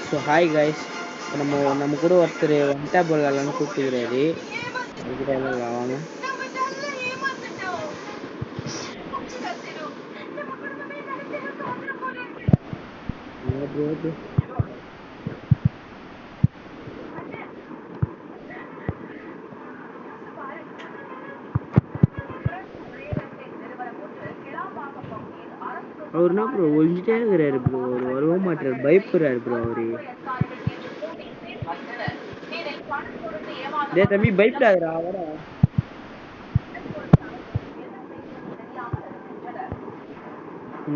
So hi guys. நம்ம கூட ஒருத்தர் ஒன் டேப் விளாட்லான்னு கூப்பிட்டுக்கிறாரு. அதுக்கிட்ட விளாட்லாம் வாங்க. அவர் என்ன ப்ரோ ஒழிஞ்சிட்டே இருக்கிறாரு ப்ரோ. அவர் வரவே மாட்டாரு, பயப்படுறாரு ப்ரோ அவரு. டேய் தம்பி பயப்படாதடா, வாடா.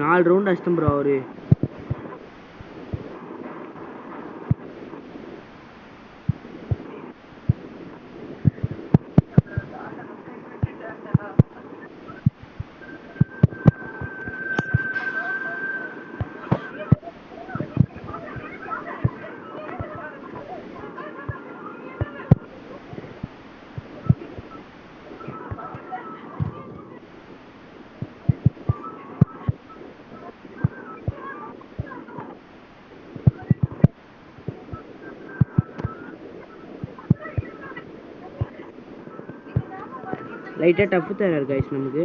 4 ரவுண்ட் அடிச்சிட்டேன் ப்ரோ அவரு. லைட்டாக டஃப் தராரு கைஸ் நமக்கு.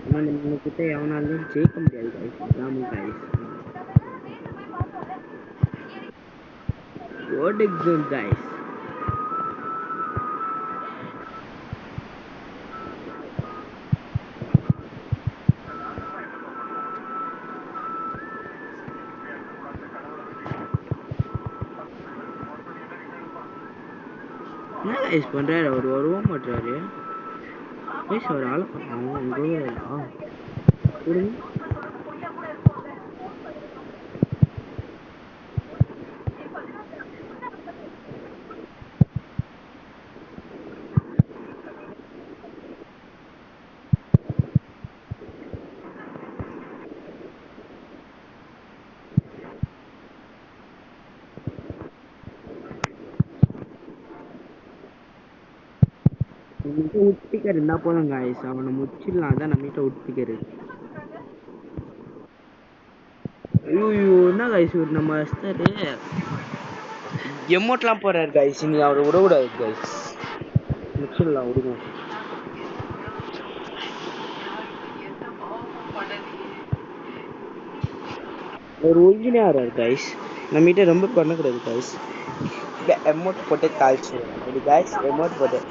ஆனால் நம்ம கிட்ட எவனாலும் ஜெயிக்க முடியாது கைஸ். இதாமல் கைஸ் வாட் எக்ஸாம் கைஸ். என்ன கைஸ் பண்ணுறாரு அவர்? வரவும் மாட்டுறாரு கைஸ். அவர் ஆளை அவங்க அங்கே கொடுங்க. நம்மகிட்ட உட்பிக்கர் இருந்தா போதும் காய்ஸ், அவனை முடிச்சிடலாம். தான் நம்மகிட்ட உட்பிக்கர். ஐயோ என்ன காய்ஸ் ஒரு நம்ம அஸ்தரு எமோட்லாம் போறாரு காய்ஸ். நீ அவரை விடக்கூடாது காய்ஸ், முடிச்சிடலாம் விடுங்க. ஒரு ஒரிஜினே ஆறாரு காய்ஸ். நம்மகிட்ட ரொம்ப பண்ணக்கூடாது காய்ஸ். எமோட் போட்டு காய்ச்சி அப்படி காய்ஸ். எமோட் போட்டு